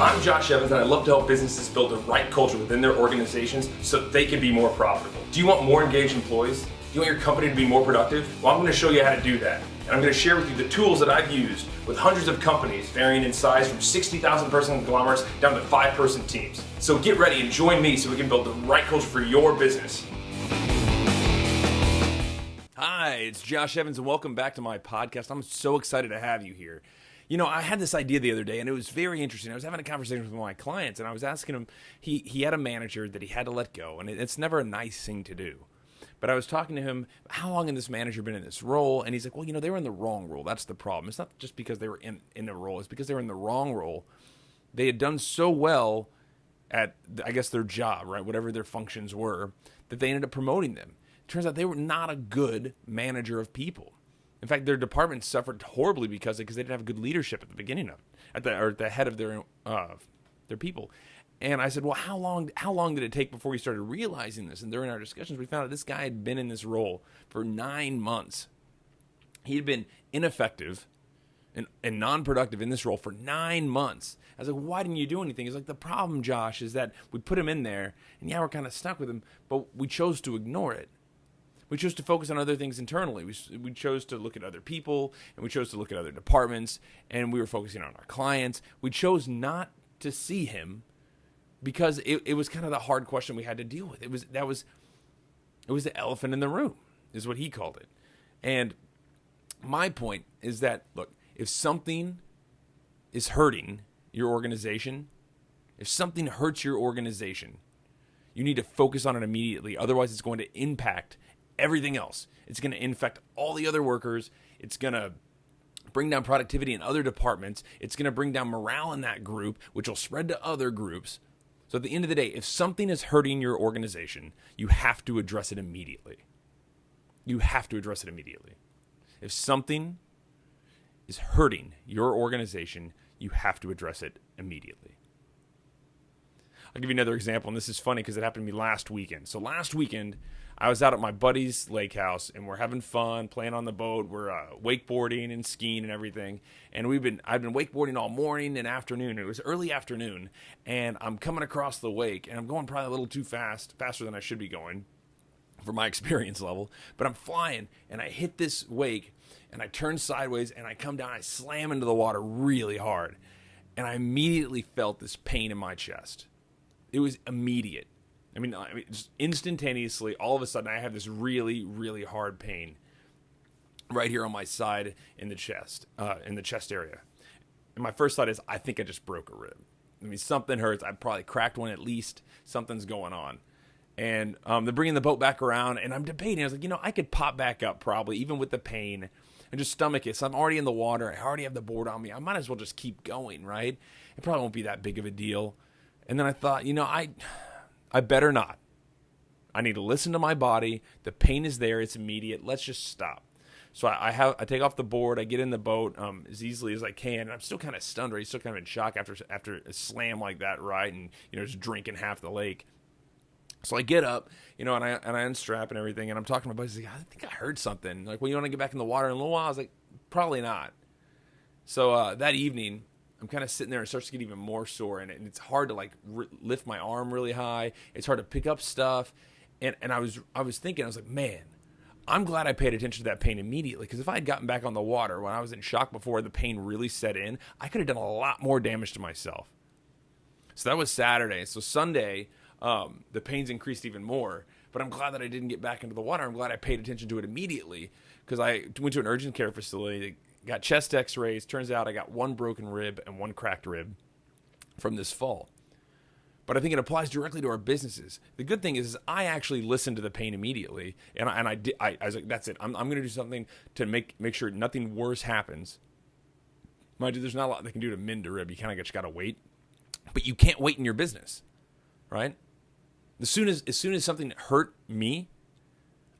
I'm Josh Evans, and I love to help businesses build the right culture within their organizations so they can be more profitable. Do you want more engaged employees? Do you want your company to be more productive? Well, I'm going to show you how to do that. And I'm going to share with you the tools that I've used with hundreds of companies varying in size from 60,000 person conglomerates down to 5-person teams. So get ready and join me so we can build the right culture for your business. Hi, it's Josh Evans, and welcome back to my podcast. I'm so excited to have you here. You know, I had this idea the other day, and it was very interesting. I was having a conversation with one of my clients, and I was asking him, he had a manager that he had to let go, and it's never a nice thing to do. But I was talking to him, how long had this manager been in this role? And he's like, well, you know, they were in the wrong role. That's the problem. It's not just because they were in the role. It's because they were in the wrong role. They had done so well at, I guess, their job, right, whatever their functions were, that they ended up promoting them. It turns out they were not a good manager of people. In fact, their department suffered horribly because they didn't have good leadership at the beginning of it, at the head of their people. And I said, well, how long did it take before we started realizing this? And during our discussions, we found out this guy had been in this role for 9 months. He had been ineffective and non-productive in this role for 9 months. I was like, why didn't you do anything? He's like, the problem, Josh, is that we put him in there, and yeah, we're kind of stuck with him, but we chose to ignore it. We chose to focus on other things internally. We chose to look at other people, and we chose to look at other departments, and we were focusing on our clients. We chose not to see him because it was kind of the hard question we had to deal with. It was the elephant in the room, is what he called it. And my point is that, look, if something is hurting your organization, if something hurts your organization, you need to focus on it immediately. Otherwise, it's going to impact everything else. It's going to infect all the other workers. It's going to bring down productivity in other departments. It's going to bring down morale in that group, which will spread to other groups. So at the end of the day, if something is hurting your organization, you have to address it immediately. You have to address it immediately. If something is hurting your organization, you have to address it immediately. I'll give you another example, and this is funny because it happened to me last weekend. So last weekend, I was out at my buddy's lake house, and we're having fun, playing on the boat. We're wakeboarding and skiing and everything. And I've been wakeboarding all morning and afternoon. It was early afternoon, and I'm coming across the wake, and I'm going probably a little too fast, faster than I should be going for my experience level. But I'm flying, and I hit this wake, and I turn sideways, and I come down. I slam into the water really hard, and I immediately felt this pain in my chest. It was immediate. I mean, just instantaneously, all of a sudden, I have this really, really hard pain right here on my side in the chest area. And my first thought is, I think I just broke a rib. I mean, something hurts. I probably cracked one at least. Something's going on. And they're bringing the boat back around, and I'm debating. I was like, you know, I could pop back up probably, even with the pain, and just stomach it. So I'm already in the water. I already have the board on me. I might as well just keep going, right? It probably won't be that big of a deal. And then I thought, you know, I better not. I need to listen to my body. The pain is there. It's immediate. Let's just stop. So I take off the board. I get in the boat as easily as I can. And I'm still kind of stunned, right? Still kind of in shock after a slam like that, right? And, you know, just drinking half the lake. So I get up, you know, and I unstrap and everything. And I'm talking to my buddy. He's like, I think I heard something. Like, well, you want to get back in the water in a little while? I was like, probably not. So that evening, I'm kind of sitting there and it starts to get even more sore, and it's hard to like lift my arm really high. It's hard to pick up stuff, and I was thinking, I was like, man, I'm glad I paid attention to that pain immediately, because if I had gotten back on the water when I was in shock before the pain really set in, I could have done a lot more damage to myself. So that was Saturday. So Sunday, the pains increased even more, but I'm glad that I didn't get back into the water. I'm glad I paid attention to it immediately, because I went to an urgent care facility. Got chest x-rays. Turns out I got one broken rib and one cracked rib from this fall. But I think it applies directly to our businesses. The good thing is I actually listened to the pain immediately, and I was like, that's it. I'm going to do something to make sure nothing worse happens. Mind you, there's not a lot they can do to mend a rib. You kind of just got to wait. But you can't wait in your business, right? As soon as something hurt me,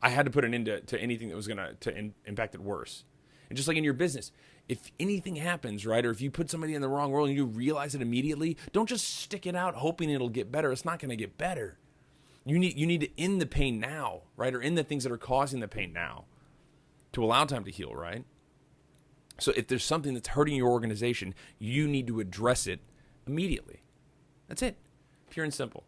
I had to put an end to anything that was going to impact it worse. And just like in your business, if anything happens, right, or if you put somebody in the wrong role and you realize it immediately, don't just stick it out hoping it'll get better. It's not going to get better. You need to end the pain now, right, or end the things that are causing the pain now to allow time to heal, right? So if there's something that's hurting your organization, you need to address it immediately. That's it. Pure and simple.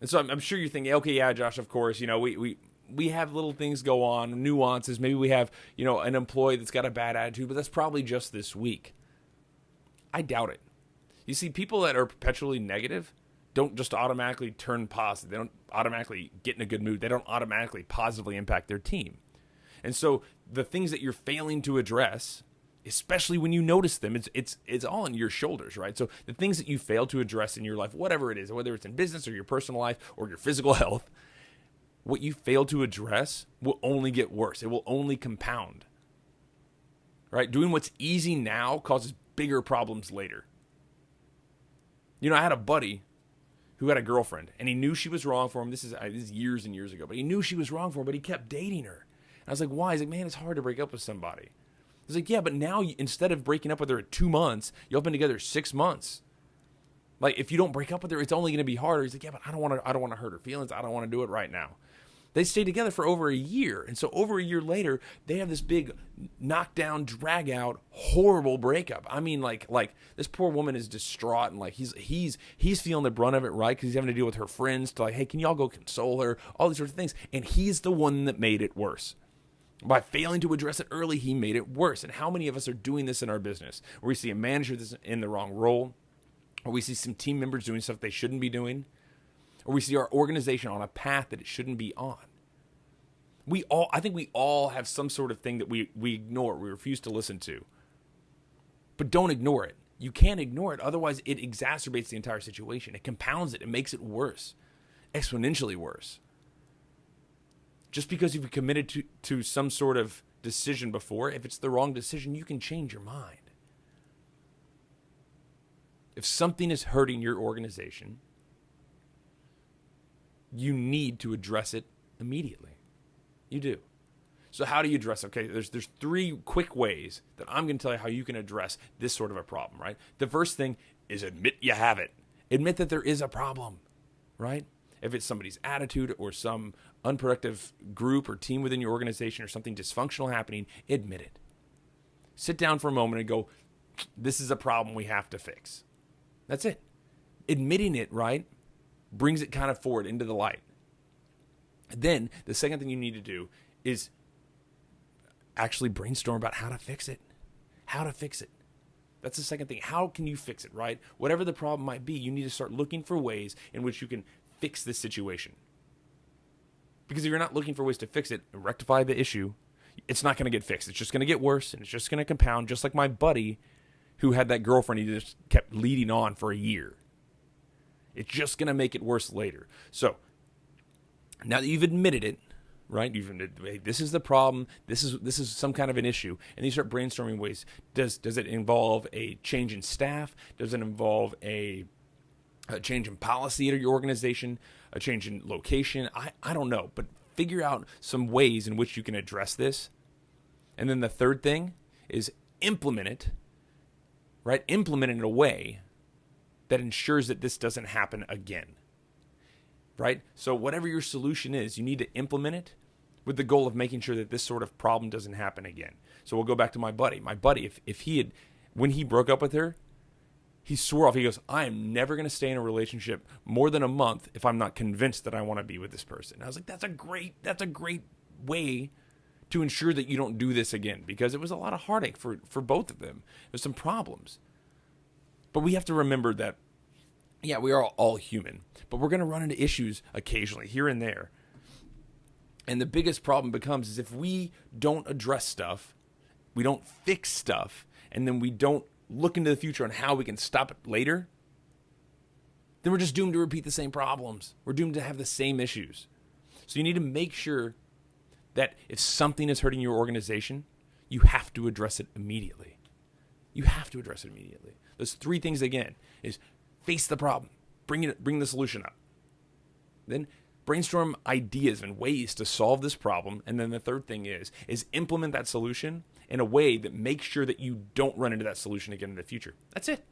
And so I'm sure you're thinking, okay, yeah, Josh, of course, we have little things go on, nuances. Maybe we have, an employee that's got a bad attitude, but that's probably just this week. I doubt it. You see, people that are perpetually negative don't just automatically turn positive. They don't automatically get in a good mood. They don't automatically positively impact their team. And so the things that you're failing to address, especially when you notice them, it's all on your shoulders, right? So the things that you fail to address in your life, whatever it is, whether it's in business or your personal life or your physical health, what you fail to address will only get worse. It will only compound, right? Doing what's easy now causes bigger problems later. I had a buddy who had a girlfriend, and he knew she was wrong for him. This is years and years ago, but he knew she was wrong for him, but he kept dating her. And I was like, why? He's like, man, it's hard to break up with somebody. He's like, yeah, but now instead of breaking up with her at 2 months, you've been together 6 months. Like, if you don't break up with her, it's only going to be harder. He's like, yeah, but I don't want to hurt her feelings. I don't want to do it right now. They stayed together for over a year. And so over a year later, they have this big knockdown, drag out, horrible breakup. I mean, like this poor woman is distraught, and like he's feeling the brunt of it, right? Because he's having to deal with her friends to like, hey, can y'all go console her? All these sorts of things. And he's the one that made it worse. By failing to address it early, he made it worse. And how many of us are doing this in our business? Where we see a manager that's in the wrong role, or we see some team members doing stuff they shouldn't be doing, or we see our organization on a path that it shouldn't be on. I think we all have some sort of thing that we ignore, we refuse to listen to. But don't ignore it. You can't ignore it. Otherwise, it exacerbates the entire situation. It compounds it. It makes it worse, exponentially worse. Just because you've committed to some sort of decision before, if it's the wrong decision, you can change your mind. If something is hurting your organization, you need to address it immediately. You do. So how do you address it? Okay, there's 3 quick ways that I'm going to tell you how you can address this sort of a problem, right? The first thing is admit you have it. Admit that there is a problem, right? If it's somebody's attitude or some unproductive group or team within your organization or something dysfunctional happening, admit it. Sit down for a moment and go, this is a problem we have to fix. That's it. Admitting it, right, brings it kind of forward into the light. Then the second thing you need to do is actually brainstorm about how to fix it. How to fix it. That's the second thing. How can you fix it, right? Whatever the problem might be, you need to start looking for ways in which you can fix this situation. Because if you're not looking for ways to fix it and rectify the issue, it's not going to get fixed. It's just going to get worse, and it's just going to compound, just like my buddy who had that girlfriend he just kept leading on for a year. It's just going to make it worse later. So now that you've admitted it, right? You've admitted, hey, this is the problem. This is some kind of an issue, and you start brainstorming ways. Does it involve a change in staff? Does it involve a change in policy at your organization? A change in location? I don't know, but figure out some ways in which you can address this. And then the third thing is implement it, right? Implement it in a way that ensures that this doesn't happen again. Right? So whatever your solution is, you need to implement it with the goal of making sure that this sort of problem doesn't happen again. So we'll go back to my buddy. My buddy, when he broke up with her, he swore off. He goes, I am never going to stay in a relationship more than a month if I'm not convinced that I want to be with this person. And I was like, that's a great way to ensure that you don't do this again, because it was a lot of heartache for both of them. There's some problems. But we have to remember that, yeah, we are all human, but we're going to run into issues occasionally here and there. And the biggest problem becomes is if we don't address stuff, we don't fix stuff, and then we don't look into the future on how we can stop it later, then we're just doomed to repeat the same problems. We're doomed to have the same issues. So you need to make sure that if something is hurting your organization, you have to address it immediately. You have to address it immediately. Those 3 things again is face the problem, bring the solution up. Then brainstorm ideas and ways to solve this problem. And then the third thing is implement that solution in a way that makes sure that you don't run into that solution again in the future. That's it.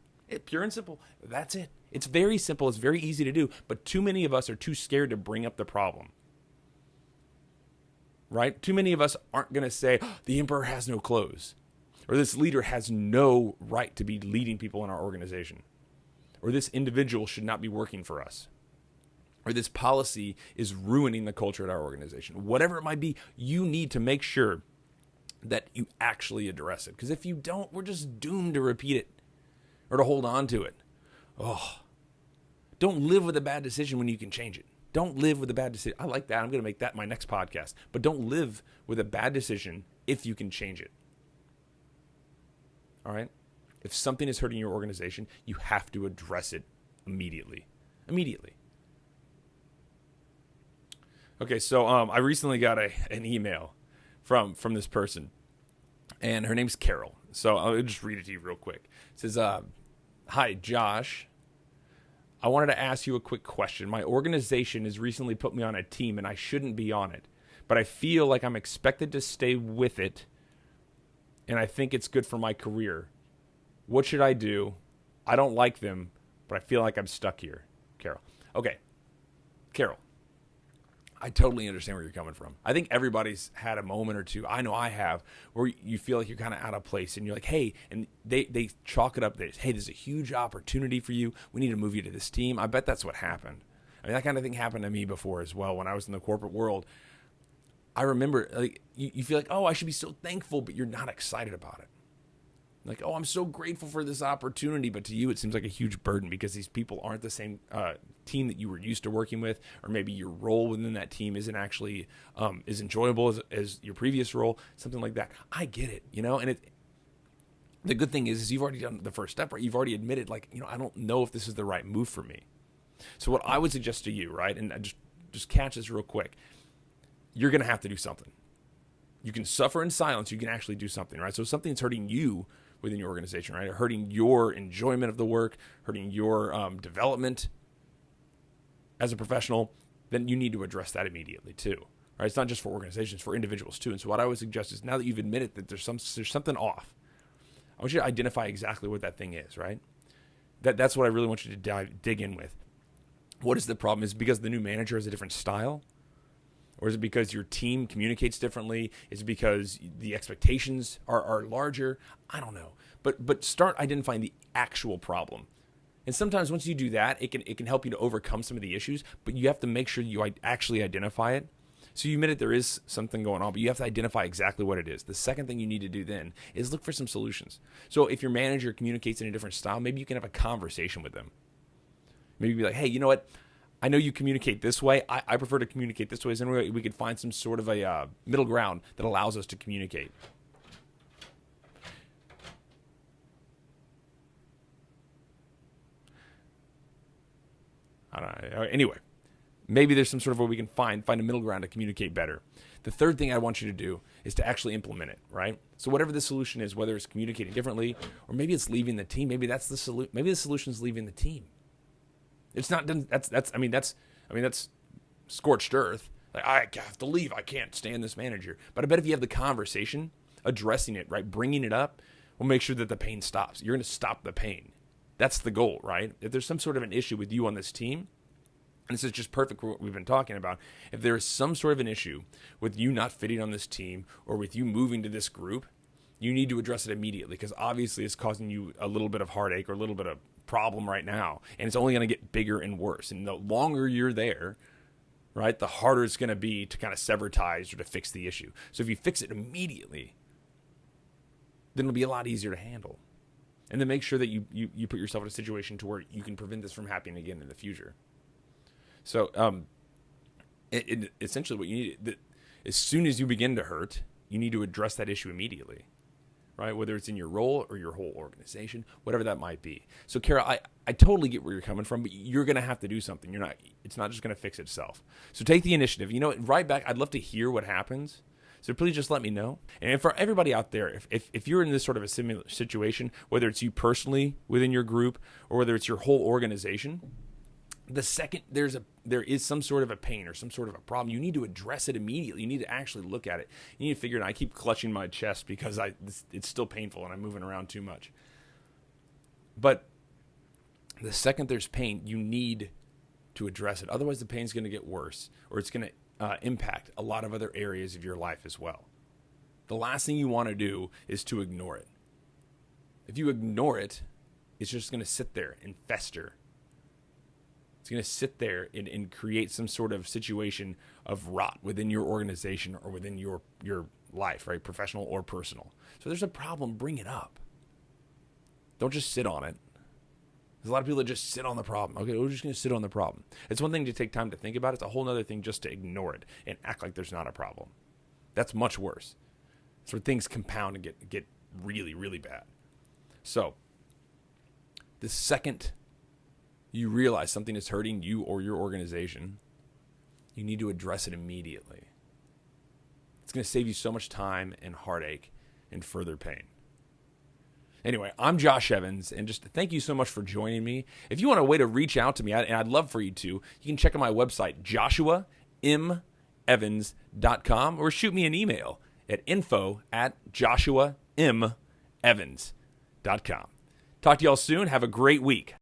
Pure and simple. That's it. It's very simple. It's very easy to do. But too many of us are too scared to bring up the problem. Right? Too many of us aren't going to say, oh, the emperor has no clothes. Or this leader has no right to be leading people in our organization. or this individual should not be working for us, or this policy is ruining the culture at our organization. Whatever it might be, you need to make sure that you actually address it. Because if you don't, we're just doomed to repeat it or to hold on to it. Oh, don't live with a bad decision when you can change it. Don't live with a bad decision. I like that. I'm going to make that my next podcast. But don't live with a bad decision if you can change it. All right? If something is hurting your organization, you have to address it immediately. Immediately. Okay, so I recently got an email from this person, and her name's Carol. So I'll just read it to you real quick. It says, "Hi, Josh. I wanted to ask you a quick question. My organization has recently put me on a team, and I shouldn't be on it. But I feel like I'm expected to stay with it, and I think it's good for my career. What should I do? I don't like them, but I feel like I'm stuck here." Carol. Okay, Carol. I totally understand where you're coming from. I think everybody's had a moment or two, I know I have, where you feel like you're kind of out of place and you're like, hey, and they chalk it up that, hey, there's a huge opportunity for you. We need to move you to this team. I bet that's what happened. I mean, that kind of thing happened to me before as well when I was in the corporate world. I remember like you feel like, oh, I should be so thankful, but you're not excited about it. Like, oh, I'm so grateful for this opportunity, but to you it seems like a huge burden because these people aren't the same team that you were used to working with, or maybe your role within that team isn't actually as enjoyable as your previous role, something like that. I get it, and the good thing is you've already done the first step, right? You've already admitted, like, I don't know if this is the right move for me. So what I would suggest to you, right, and just catch this real quick, you're going to have to do something. You can suffer in silence. You can actually do something, right? So if something's hurting you within your organization, right? Or hurting your enjoyment of the work, hurting your development as a professional, then you need to address that immediately too, right? It's not just for organizations, for individuals too. And so what I would suggest is now that you've admitted that there's something off, I want you to identify exactly what that thing is, right? That's what I really want you to dig in with. What is the problem? Is it because the new manager has a different style? Or is it because your team communicates differently? Is it because the expectations are larger? I don't know. But start identifying the actual problem. And sometimes once you do that, it can help you to overcome some of the issues, but you have to make sure you actually identify it. So you admit that there is something going on, but you have to identify exactly what it is. The second thing you need to do then is look for some solutions. So if your manager communicates in a different style, maybe you can have a conversation with them. Maybe be like, hey, you know what? I know you communicate this way. I prefer to communicate this way. Is there any way we could find some sort of a middle ground that allows us to communicate? I don't know. Anyway, maybe there's some sort of way we can find a middle ground to communicate better. The third thing I want you to do is to actually implement it, right? So whatever the solution is, whether it's communicating differently or maybe it's leaving the team, maybe that's the solution. Maybe the solution is leaving the team. It's not done. That's scorched earth. Like, I have to leave. I can't stand this manager. But I bet if you have the conversation, addressing it, right, bringing it up, will make sure that the pain stops. You're going to stop the pain. That's the goal, right? If there's some sort of an issue with you on this team, and this is just perfect for what we've been talking about, if there is some sort of an issue with you not fitting on this team or with you moving to this group, you need to address it immediately because obviously it's causing you a little bit of heartache or a little bit of problem right now, and it's only going to get bigger and worse. And the longer you're there, right, the harder it's going to be to kind of sever ties or to fix the issue. So if you fix it immediately, then it'll be a lot easier to handle. And then make sure that you put yourself in a situation to where you can prevent this from happening again in the future. So essentially what you need, as soon as you begin to hurt, you need to address that issue immediately. Right? Whether it's in your role or your whole organization, whatever that might be. So, Kara, I totally get where you're coming from, but you're going to have to do something. It's not just going to fix itself. So take the initiative. Right back, I'd love to hear what happens. So please just let me know. And for everybody out there, if you're in this sort of a similar situation, whether it's you personally within your group or whether it's your whole organization, the second there is some sort of a pain or some sort of a problem, you need to address it immediately. You need to actually look at it. You need to figure it out. I keep clutching my chest because it's still painful and I'm moving around too much. But the second there's pain, you need to address it. Otherwise, the pain's going to get worse, or it's going to impact a lot of other areas of your life as well. The last thing you want to do is to ignore it. If you ignore it, it's just going to sit there and fester. It's going to sit there and create some sort of situation of rot within your organization or within your life, right? Professional or personal. So there's a problem, bring it up. Don't just sit on it. There's a lot of people that just sit on the problem. Okay, we're just going to sit on the problem. It's one thing to take time to think about it. It's a whole other thing just to ignore it and act like there's not a problem. That's much worse. That's where things compound and get really, really bad. So the second you realize something is hurting you or your organization, you need to address it immediately. It's going to save you so much time and heartache and further pain. Anyway, I'm Josh Evans, and just thank you so much for joining me. If you want a way to reach out to me, and I'd love for you to, you can check out my website, joshuamevans.com, or shoot me an email at info@joshuamevans.com. Talk to y'all soon. Have a great week.